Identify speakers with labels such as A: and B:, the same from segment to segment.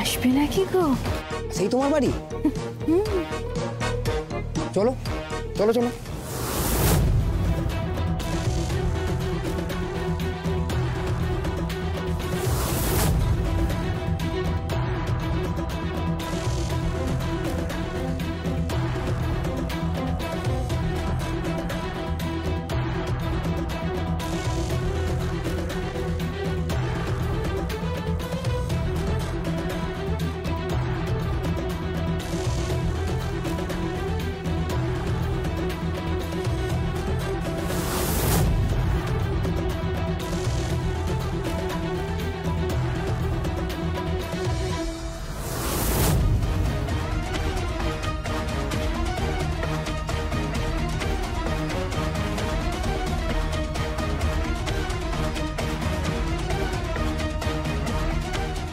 A: আসবে নাকি গো?
B: সেই তোমার বাড়ি? চলো চলো চলো।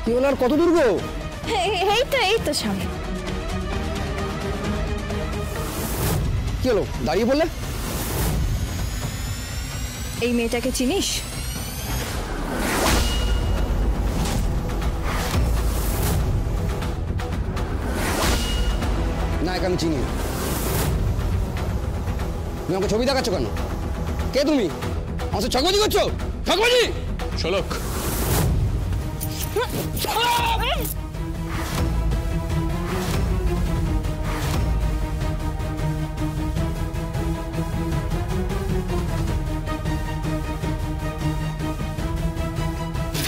B: কি হলো, আর কত দূর গো?
A: এই তো সামনে।
B: কি হলো, দাঁড়িয়ে বললে?
A: এই মেয়েটাকে চিনিস?
B: না, একে আমি চিনি। তুমি আমাকে ছবি দেখাচ্ছ কেন? কে তুমি? আমার সাথে ছকবাজি করছো? ছকবাজি!
C: শোলক,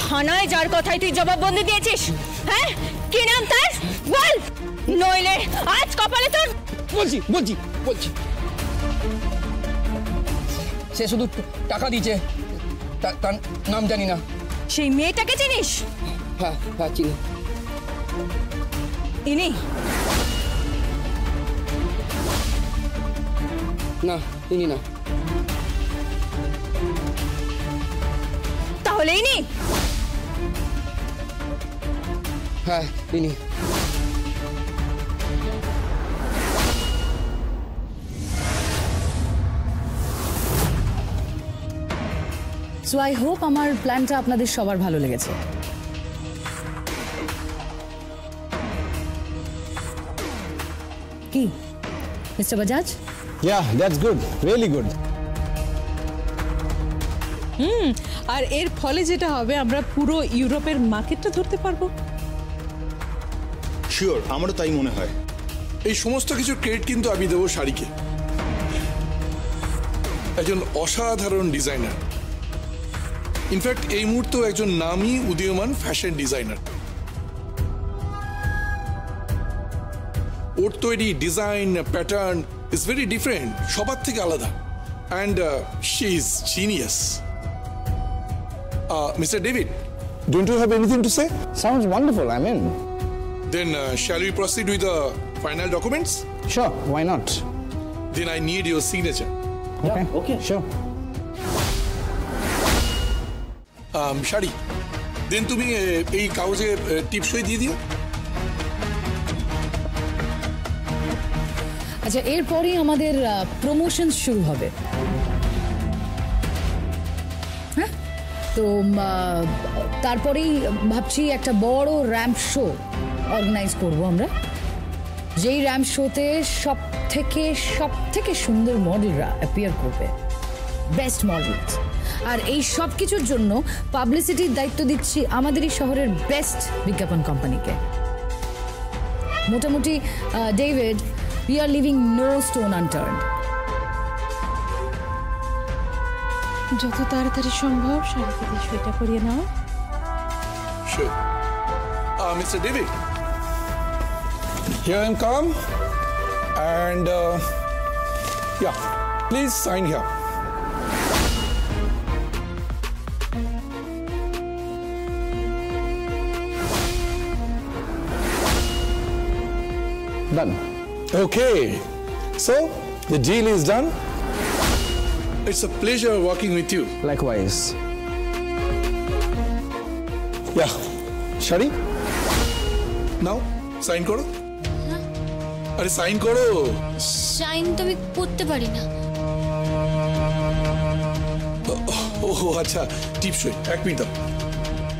A: থানায় যার কথায় তুই জবাববন্দি দিয়েছিস, হ্যাঁ? কি নাম তার? বল, নইলে আজ কপালে তোর।
B: বলছি বলছি বলছি সে শুধু টাকা দিয়েছে, তার নাম জানি না।
A: সেই মেয়েটাকে চিনিস?
B: হ্যাঁ হ্যাঁ চিনি।
A: ইনি?
B: না, চিনি না।
A: তাহলে ইনি?
B: হ্যাঁ ইনি।
D: সো আই হোপ আমার প্ল্যানটা আপনাদের সবার ভালো লেগেছে। কি mister Bajaj?
E: Yeah, that's good. Really good.
F: আর এর ফলে যেটা হবে, আমরা পুরো ইউরোপের মার্কেটটা ধরতে পারবো।
C: শিওর, আমারও তাই মনে হয়।
G: এই সমস্ত কিছু ক্রেডিট কিন্তু আমি দেবো শাড়িকে। একজন অসাধারণ ডিজাইনার, ইনফ্যাক্ট এই মুহূর্তে একজন নামী উদীয়মান ফ্যাশন ডিজাইনার। ওর তৈরি design pattern is very different, সবার থেকে আলাদা। And she is genius. Mister David,
E: Don't you have anything to say? Sounds wonderful. I'm in.
G: then shall we proceed with the final documents?
E: Sure, why not?
G: Then I need your signature.
E: Okay, sure.
G: Sari, then তুমি এই কাগজে টিপসই দিয়ে দিও।
D: আচ্ছা, এরপরই আমাদের promotion শুরু হবে। হ্যাঁ, তো তারপরেই ভাবছি একটা বড় র্যাম্প শো অর্গানাইজ করব আমরা, যেই র্যাম্প শোতে সব থেকে সুন্দর মডেলরা অ্যাপিয়ার করবে, বেস্ট মডেলস। আর এই সব কিছুর জন্য পাবলিসিটির দায়িত্ব দিচ্ছি আমাদেরই শহরের বেস্ট বিজ্ঞাপন কোম্পানিকে। মোটামুটি David, we are leaving no stone unturned.
F: যত তাড়াতাড়ি সম্ভব শাড়িতে বিষয়টা করিয়ে নাও।
G: Sure. Mr. David,
E: Here I come. And yeah, please sign here. Done. Okay. So the deal is done.
G: it's a pleasure working with you.
E: Likewise. Yeah. Shari?
G: Now, sign করো। আরে sign করো।
H: Sign তো আমি করতে পারি না।
G: ও আচ্ছা, টিপসই, 1 minute.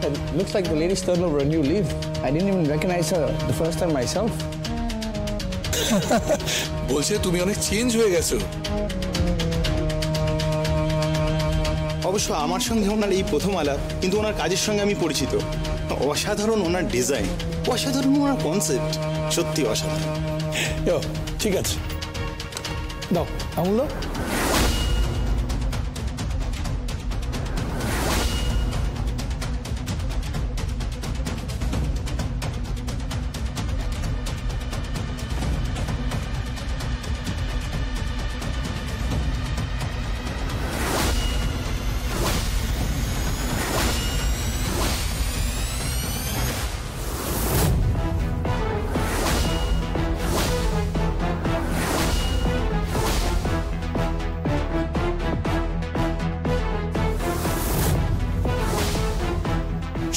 E: It looks like the lady's turned over a new leaf.
B: I didn't even recognize her the first time myself.
G: বলছে তুমি অনেক চেঞ্জ হয়ে গেছো।
C: অবশ্য আমার সঙ্গে ওনার এই প্রথম আলাপ, কিন্তু ওনার কাজের সঙ্গে আমি পরিচিত। অসাধারণ ওনার ডিজাইন, অসাধারণ ওনার কনসেপ্ট, সত্যি অসাধারণ।
E: ঠিক আছে, দাও আমূল্য।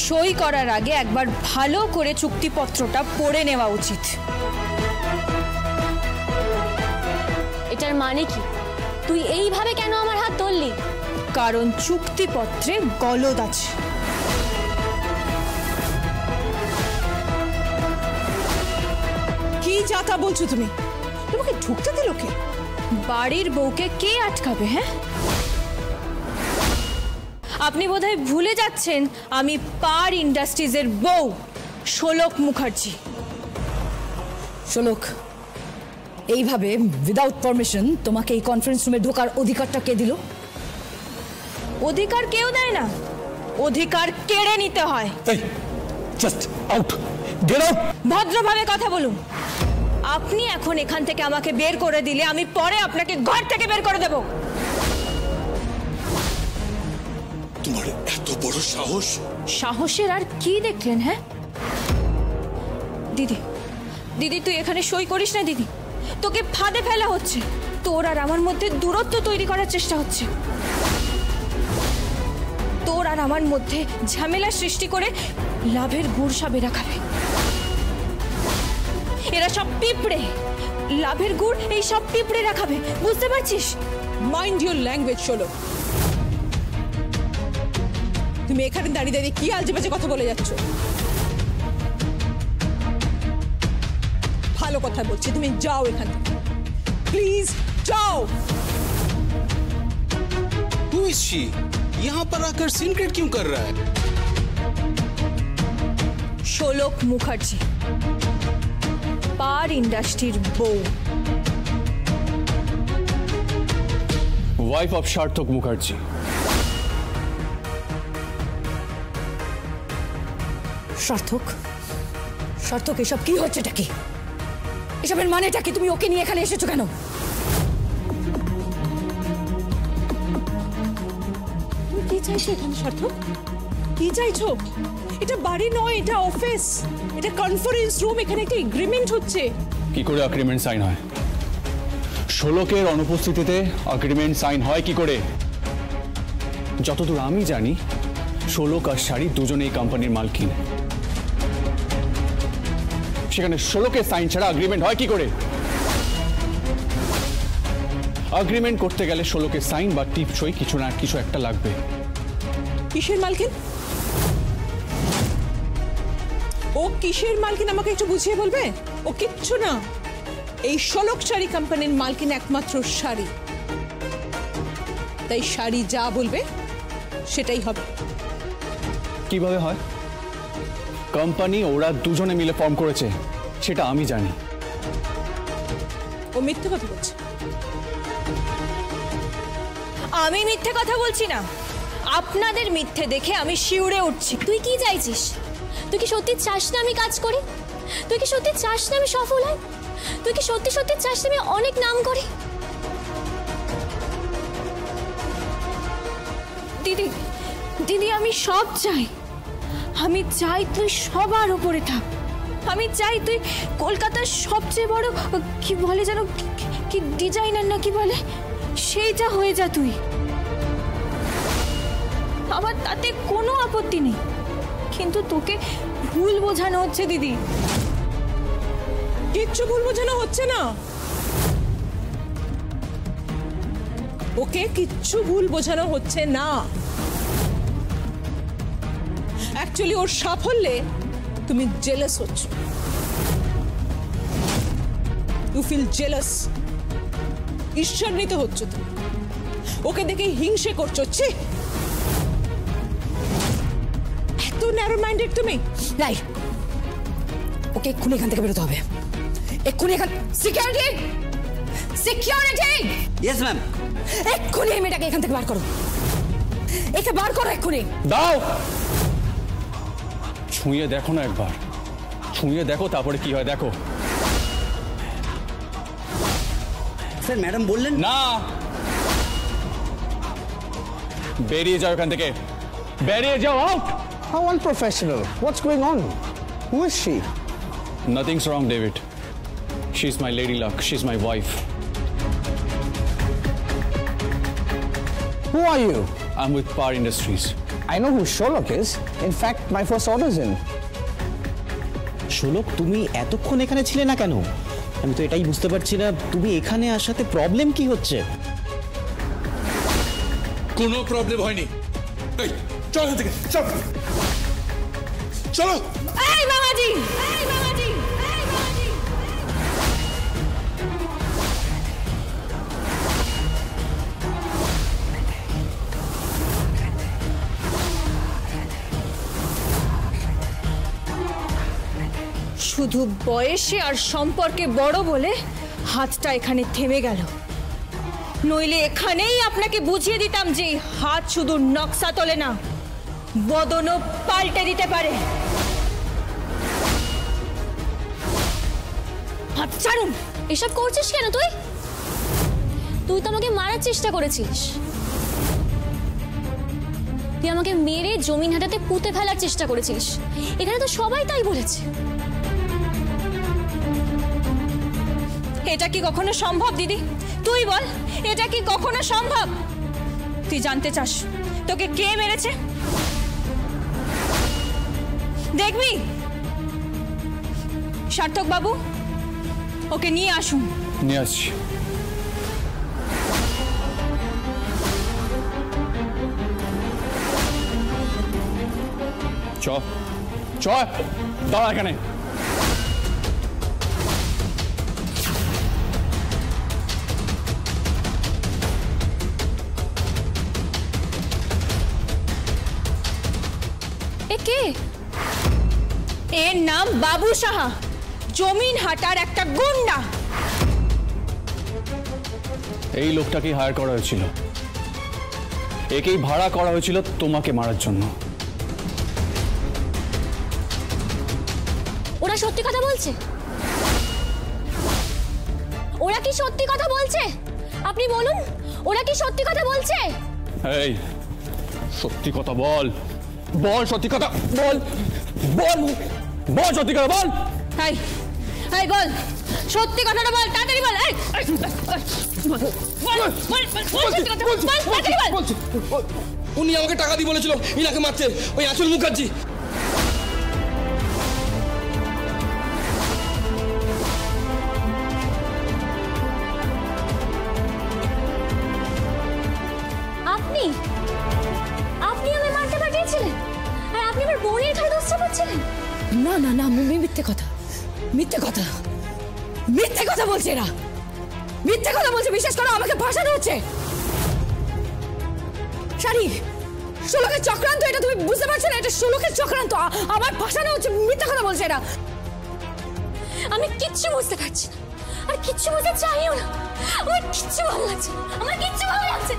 A: সই করার আগে একবার ভালো করে চুক্তিপত্রটা পড়ে নেওয়া উচিত।
H: এটার মানে কি? তুই এইভাবে কেন আমার হাত ধরলি?
A: কারণ চুক্তিপত্রে গলদ আছে।
F: কি যাতা বলছো তুমি? তোমাকে ঢুকতে দিল কে?
A: বাড়ির বউকে কে আটকাবে? হ্যাঁ, আপনি বোধহয় ভুলে যাচ্ছেন আমি পার ইন্ডাস্ট্রিজের বউ শোলক মুখার্জি।
D: শোলক, এইভাবে উইদাউট পারমিশন তোমাকে এই কনফারেন্স রুমে ঢোকার অধিকারটা কে দিল?
A: অধিকার কেউ দেয় না, অধিকার কেড়ে নিতে হয়।
E: এই জাস্ট আউট, গেট আউট।
A: ভদ্রভাবে কথা বলুন। আপনি এখন এখান থেকে আমাকে বের করে দিলে আমি পরে আপনাকে ঘর থেকে বের করে দেব।
G: তোমার এত বড় সাহস!
A: সাহসের আর কি দেখলেন? হ্যাঁ দিদি, দিদি তুই এখানে সই করিস না দিদি, তোকে ফাঁদে ফেলা হচ্ছে। তোর আর আমার মধ্যে দূরত্ব তৈরি করার চেষ্টা হচ্ছে। তোর আর আমার মধ্যে ঝামেলা সৃষ্টি করে লাভের গুড় বেরা খাবে। এরা সব পিঁপড়ে, লাভের গুড় এই সব পিঁপড়ে রাখাবে, বুঝতে পারছিস?
F: মাইন্ড ইউর ল্যাঙ্গুয়েজ শোলো। তুমি এখানে দাঁড়িয়ে দাঁড়িয়ে কি আলজে বাজে কথা বলে যাচ্ছ? ভালো কথা বলছি, তুমি যাও এখান থেকে, প্লিজ যাও।
I: Who is she? यहाँ पर आकर सीन क्रिएट क्यों कर रहा है?
A: শোলক মুখার্জি, পার ইন্ডাস্ট্রির বউ।
J: ওয়াইফ অফ সার্থক মুখার্জি।
D: সার্থক, সার্থক এসব কি হচ্ছেটা কি? এসবের মানেটা কি? তুমি ওকে নিয়ে এখানে এসেছো কেন?
F: তুমি কি চাইছো এখানে সার্থক? কি চাইছো? এটা বাড়ি নয়, এটা অফিস, এটা কনফারেন্স রুম। এখানে একটা এগ্রিমেন্ট হচ্ছে।
J: কি করে এগ্রিমেন্ট সাইন হয়? শোলকের অনুপস্থিতিতে এগ্রিমেন্ট সাইন হয় কি করে? যতদূর আমি জানি শোলক আর শাড়ি দুজনেই কোম্পানির মালকিন। সেখানে শোলকের সাইন ছাড়া এগ্রিমেন্ট হয় কি করে? এগ্রিমেন্ট করতে গেলে শোলকের সাইন বা টিপসই কিছু না কিছু একটা লাগবে।
F: কিসের মালকিন? ও কিসের মালকিন আমাকে একটু বুঝিয়ে বলবে? ও কিচ্ছু না। এই শোলক শাড়ি কোম্পানির মালকিন একমাত্র শাড়ি। তাই শাড়ি যা বলবে সেটাই হবে।
J: কিভাবে হয়? কোম্পানি ওরা দুজনে মিলে ফর্ম করেছে, সেটা আমি জানি।
F: ও মিথ্যে কথা বলছে।
A: আমি মিথ্যে কথা বলছি না, আপনাদের মিথ্যে দেখে আমি শিউরে উঠছি।
H: তুই কি চাইছিস? তুই কি সত্যি চাস না আমি কাজ করি? তুই কি সত্যি চাস না আমি সফল হই? তুই কি সত্যি সত্যি চাস না আমি অনেক নাম করি?
A: দিদি, দিদি আমি সব চাই। আমি চাই তুই সবার উপরে থাক। আমি চাই তুই কলকাতার সবচেয়ে বড় কি বলে যেন, কি ডিজাইনার না কি বলে, সেইটা হয়ে যা তুই। আমার তাতে কোনো আপত্তি নেই, কিন্তু তোকে ভুল বোঝানো হচ্ছে দিদি।
F: কিচ্ছু ভুল বোঝানো হচ্ছে না। ওকে কিচ্ছু ভুল বোঝানো হচ্ছে না। অ্যাকচুয়ালি ওর সাফল্যে তুমি জেলাস হচ্ছ, ইউ ফিল জেলাস, ঈর্ষান্বিত হচ্ছ তুমি, ওকে দেখে হিংসে করছো। ছি, এত ন্যারো মাইন্ডেড তুমি।
D: রাই, ওকে এক্ষুনি এখান থেকে বেরোতে হবে, এক্ষুনি এখান। Security, security!
B: Yes ma'am.
D: এক্ষুনি এই মেয়েটাকে এখান থেকে বার করো, একে বার করো এক্ষুনি।
J: দাও, ছুঁয়ে দেখো না একবার, ছুঁয়ে দেখো তারপরে কি হয় দেখো।
B: স্যার ম্যাডাম বললেন
J: না, বেরিয়ে যাও এখান থেকে, বেরিয়ে যাও, out.
K: How unprofessional. What's going on? Who is she?
J: Nothing's wrong, David. She's my lady luck. She's my wife.
K: Who are you?
J: I'm with Par Industries.
K: I know who Sholok is. In fact, my first order's in.
L: শোলক, তুমি এতক্ষণ এখানে ছিলে না কেন? আমি তো এটাই বুঝতে পারছি না, তুমি এখানে আসাতে প্রবলেম কি হচ্ছে?
G: কোনো প্রবলেম হয়নি। এই চল এখান থেকে, চল চলো।
A: এই মামাজি, এই মামাজি, এই মামাজি। শুধু বয়সে আর সম্পর্কে বড় বলে হাতটা এখানে থেমে গেল, নইলে এখানেই আপনাকে বুঝিয়ে দিতাম যে হাত শুধু নকশা তোলে না, বদনও পাল্টে দিতে পারে। হাত ছাড়ুন।
H: এসব করছিস কেন তুই? তুই তো আমাকে মারার চেষ্টা করেছিস, তুই আমাকে মেরে জমিন হাটাতে পুঁতে ফেলার চেষ্টা করেছিস। এখানে তো সবাই তাই বলেছে।
A: এটা কি কখনো সম্ভব দিদি? তুই বল, এটা কি কখনো সম্ভব? তুই জানতে চাস তোকে কে মেরেছে? দেখবি? সার্থক বাবু, ওকে নিয়ে আসুন।
J: নিয়ে আসছি। চ চ, দাঁড়া এখানে।
H: কে?
A: এর নাম বাবু সাহা, জমিন হাটার একটা গুন্ডা।
J: এই লোকটাকে হায়ার করা হয়েছিল, একেই ভাড়া করা হয়েছিল তোমাকে মারার জন্য।
H: ওরা সত্যি কথা বলছে? ওরা কি সত্যি কথা বলছে? আপনি বলুন, ওরা কি সত্যি কথা বলছে?
J: এই, সত্যি কথা বল, বল সত্যি কথা বল, বল বল সত্যি কথা বল।
A: এই, এই বল, সত্যি কথাটা বল, তাড়াতাড়ি বল। এই
B: উনি আমাকে টাকা দিয়ে বলেছিল ইনাকে মারতে, ওই আঁচল মুখার্জি।
H: আপনি আপনি আমায় মারতে পাঠিয়েছিলেন, আর আপনি আমার বোনের ঘরে দোষ চাপাচ্ছিলেন?
D: না না না, মিথ্যে কথা, মিথ্যে কথা, মিথ্যে কথা বলছে এরা, মিথ্যে কথা বলছে। বিশ্বাস করো, আমাকে ভাষানো হচ্ছে। শাড়ি, শোলকের চক্রান্ত, এটা তুমি বুঝতে পারছো না? এটা শোলকের চক্রান্ত, আমার ভাষানো হচ্ছে, মিথ্যে কথা বলছে এরা।
H: আমি কিচ্ছু বুঝতে পারছি না, আর কিচ্ছু বুঝতে চাইও না। আমার কিচ্ছু ভালো লাগছে, আমার কিচ্ছু ভালো লাগছে,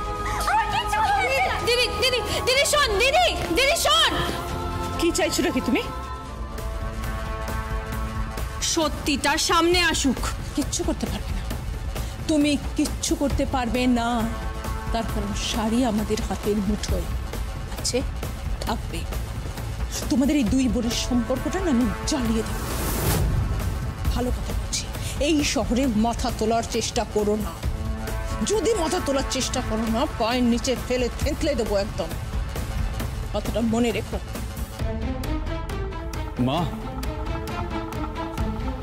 H: আমার কিচ্ছু ভালো লাগছে না।
A: দিদি, দিদি, দিদি শোন, দিদি, দিদি শোন।
F: কি চাইছো নাকি তুমি?
A: সত্যিটা সামনে আসুক।
F: কিচ্ছু করতে পারবে না, তুমি কিচ্ছু করতে পারবে না। তার কারণ শাড়ি আমাদের হাতের মুঠোয় আছে, থাকবে। তোমাদের এই দুই বোনের সম্পর্কটা না আমি জ্বালিয়ে দেব। ভালো কথা বলছি, এই শহরে মাথা তোলার চেষ্টা করো না। যদি মাথা তোলার চেষ্টা করো না, পায়ের নিচে ফেলে থেঁতলে দেবো একদম। কথাটা মনে রেখো।
J: মা,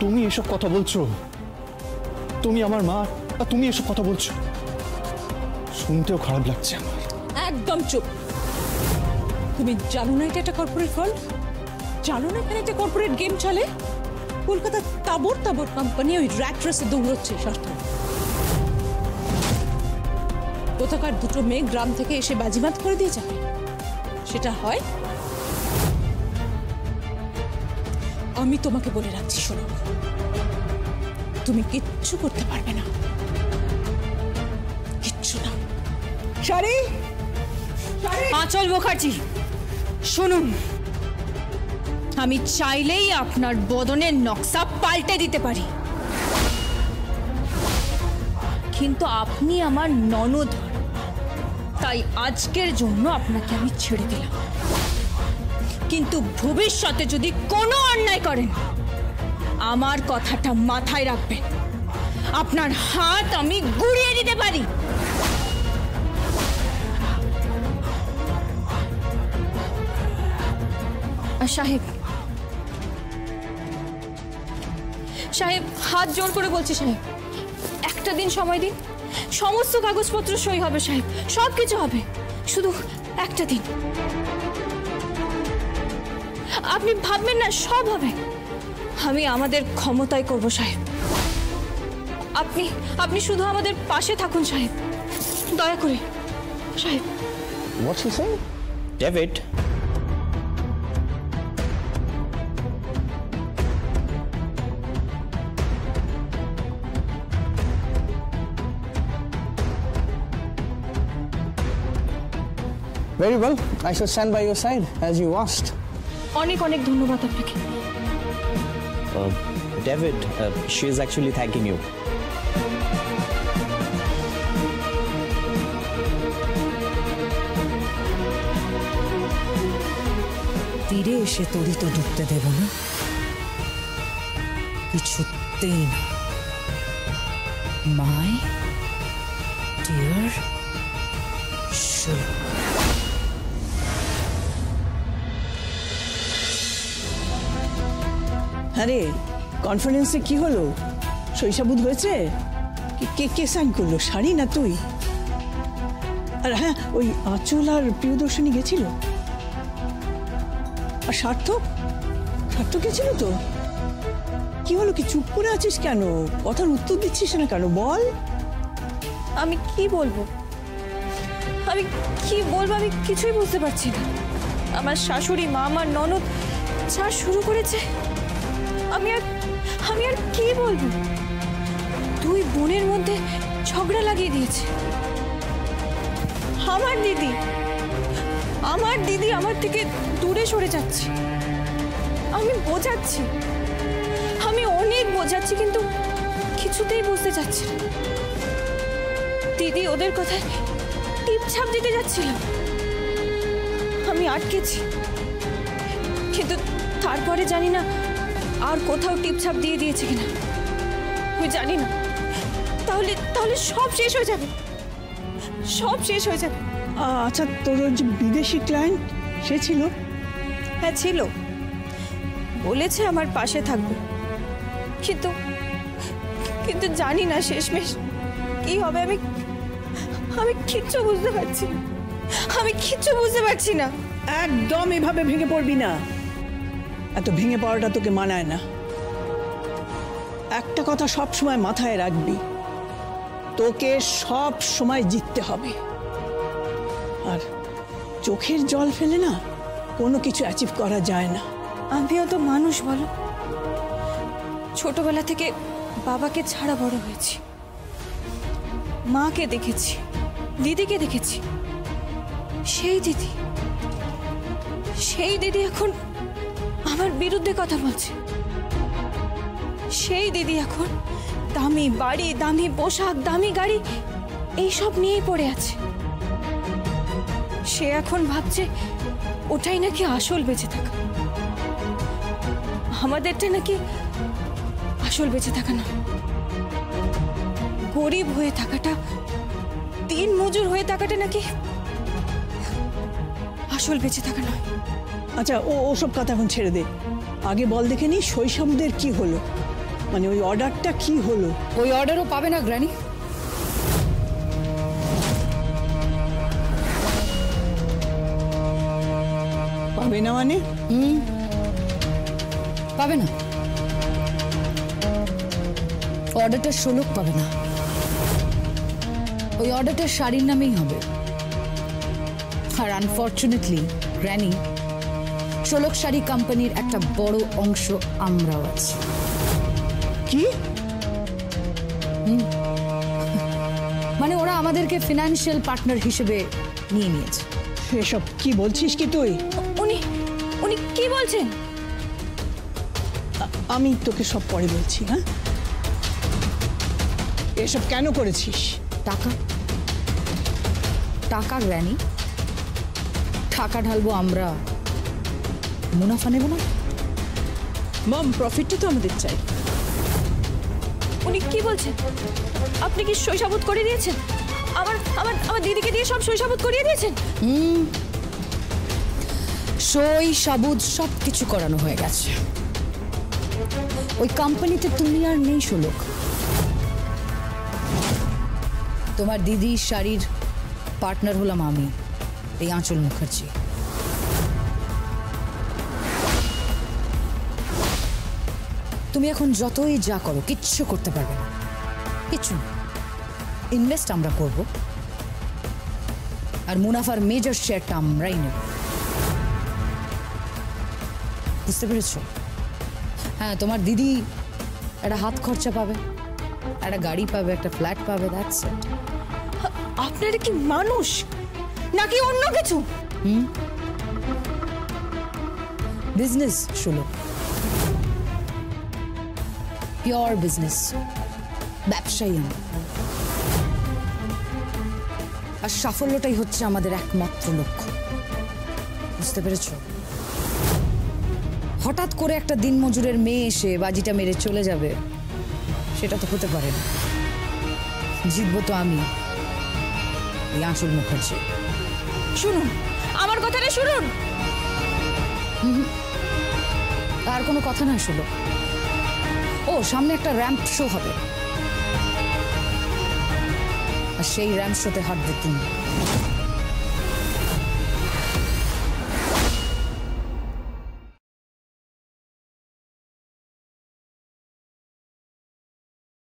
J: তুমি এসব কথা বলছো? তুমি আমার মা, আর তুমি এসব কথা বলছো? শুনতেও খারাপ লাগছে আমার।
F: একদম চুপ। তুমি জানো না এটা একটা কর্পোরেট ফল্ট? জানো না এখানে একটা কর্পোরেট গেম চলে? কলকাতার তাবর তাবর কোম্পানি ওই র্যাট রেসে দৌড়চ্ছে স্বার্থ। কোথাকার দুটো মেয়ে গ্রাম থেকে এসে বাজিমাত করে দিয়ে যাবে, সেটা হয়? আমি তোমাকে বলে রাখছি, শোনো, তুমি কিচ্ছু করতে পারবে না, কিচ্ছু না।
A: শাড়ি, আঁচল মুখার্জি, শুনুন, আমি চাইলেই আপনার বদনের নকশা পাল্টে দিতে পারি, কিন্তু আপনি আমার ননদ, তাই আজকের জন্য আপনাকে আমি ছেড়ে দিলাম, কিন্তু ভবিষ্যতে যদি কোনো অন্যায় করেন আমার কথাটা মাথায় রাখবেন, আপনার হাত আমি গুড়িয়ে দিতে পারি। সাহেব, সাহেব হাত জোর করে বলছি সাহেব, একটা দিন সময় দিন, সমস্ত কাগজপত্র সই হবে সাহেব, সব কিছু হবে, শুধু একটা দিন। আপনি ভাববেন না, সব হবে, আমি আমাদের ক্ষমতায় করব সাহেব। আপনি শুধু আমাদের পাশে থাকুন সাহেব, দয়া করে সাহেব।
K: What's he saying?
L: David,
K: Very well. I shall stand by your side as you asked.
A: অনেক অনেক ধন্যবাদ আপনাকে।
L: David, she is actually thanking you.
D: তীরে এসে তরিত ডুবতে দেব না, কিছুতেই না। মাই ডিয়ার শোলক।
M: আরে কনফারেন্সে কি হলো? শৈশাবুদ হয়েছে? কে কে সাইন করলো, শাড়ি না তুই? আর হ্যাঁ, ওই আঁচল আর প্রিয়দর্শনী গেছিল, আর সার্থক গেছিল তো। কি হলো, কি চুপ করে আছিস কেন? কথার উত্তর দিচ্ছিস না কেন, বল।
A: আমি কি বলবো, আমি কিছুই বুঝতে পারছি না। আমার শাশুড়ি মা, আমার ননদ যা শুরু করেছে, আমি আর কি বলবো। দুই বোনের মধ্যে ঝগড়া লাগিয়ে দিয়েছে। আমার দিদি আমার থেকে দূরে সরে যাচ্ছে। আমি বোঝাচ্ছি, আমি অনেক বোঝাচ্ছি, কিন্তু কিছুতেই বুঝতে চাচ্ছি না। দিদি ওদের কথায় টিপছাপ দিতে যাচ্ছিল, আমি আটকেছি, কিন্তু তারপরে জানি না আর কোথাও টিপছাপ দিয়ে দিয়েছে কিনা, আমি জানি না। তাহলে সব শেষ হয়ে যাবে, সব শেষ হয়ে যাবে।
M: আচ্ছা, তোর যে বিদেশি ক্লায়েন্ট সে ছিল?
A: হ্যাঁ ছিল, বলেছে আমার পাশে থাকবে, কিন্তু জানি না শেষমেশ কি হবে। আমি কিচ্ছু বুঝতে পারছি না, আমি কিচ্ছু বুঝতে পারছি না।
M: একদম এভাবে ভেঙে পড়বি না, এত ভেঙে পড়াটা তোকে মানায় না। একটা কথা সব সময় মাথায় রাখবি, তোকে সব সময় জিততে হবে, আর চোখের জল ফেলে না কোনো কিছু অ্যাচিভ করা যায় না।
A: আমিও তো মানুষ বলো, ছোটবেলা থেকে বাবাকে ছাড়া বড় হয়েছি, মাকে দেখেছি, দিদিকে দেখেছি। সেই দিদি এখন আমার বিরুদ্ধে কথা বলছে। সেই দিদি এখন দামি বাড়ি, দামি পোশাক, দামি গাড়ি এইসব নিয়েই পড়ে আছে। সে এখন ভাবছে ওটাই নাকি আসল বেঁচে থাকা, আমাদেরটা নাকি আসল বেঁচে থাকা না। গরিব হয়ে থাকাটা, দিন মজুর হয়ে থাকাটা নাকি আসল বেঁচে থাকা নয়।
M: আচ্ছা, ওসব কথা এখন ছেড়ে দে, আগে বল দেখে নি শৈশবদের কি হলো, মানে ওই অর্ডারটা কি হলো?
D: ওই অর্ডারও পাবে না গ্র্যানি।
M: পাবে না মানে?
D: পাবে না, অর্ডারটা শোলক পাবে না। ওই অর্ডারটা শাড়ির নামেই হবে। আর আনফর্চুনেটলি গ্র্যানি, শোলক শাড়ি কোম্পানির একটা বড় অংশ আমরাও আছি।
M: কি?
D: মানে ওরা আমাদেরকে ফিনান্সিয়াল পার্টনার হিসেবে নিয়ে নিয়েছে।
M: এসব কি বলছিস কি তুই?
A: উনি উনি কি বলছেন?
M: আমি তোকে সব পরে বলছি। হ্যাঁ, এসব কেন করেছিস?
D: টাকা টাকা গ্র্যানি, টাকা ঢালবো আমরা, মুনাফা নেব না।
F: মম, প্রফিটটা তো আমাদের চাই।
A: উনি কি বলছেন? আপনি কি শৈশাবোধ করে দিয়েছেন? আমার আমার আমার দিদিকে দিয়ে সব শৈশাবোধ করিয়ে দিয়েছেন?
D: সই সাবুদ সব কিছু করানো হয়ে গেছে। ওই কোম্পানিতে তুমি আর নেই শোলক। তোমার দিদি শাড়ির পার্টনার হলাম আমি, এই আঁচল মুখার্জি। তুমি এখন যতই যা করো কিচ্ছু করতে পারবে না, কিচ্ছু না। ইনভেস্ট আমরা করব, আর মুনাফার মেজর শেয়ারটা আমরাই নেব। বুঝতে পেরেছো? হ্যাঁ, তোমার দিদি একটা হাত খরচা পাবে, একটা গাড়ি পাবে, একটা ফ্ল্যাট পাবে, দ্যাটস ইট।
A: আপনারা কি মানুষ নাকি অন্য কিছু?
D: বিজনেস শোলক, পিওর বিজনেস, ব্যবসায়ী আমরা। আর সাফল্যটাই হচ্ছে আমাদের একমাত্র লক্ষ্য। বুঝতে পেরেছ? হঠাৎ করে একটা দিনমজুরের মেয়ে এসে বাজিটা মেরে চলে যাবে, সেটা তো হতে পারে না। জিতবো তো আমি, এই আঁচল মুখার্জি।
A: শুনুন, আমার কথাটা শুনুন।
D: আর কোনো কথা না শোলক। ও, সামনে একটা র্যাম্প শো হবে, আর সেই র্যাম্প শোতে হাঁটবে তুমি।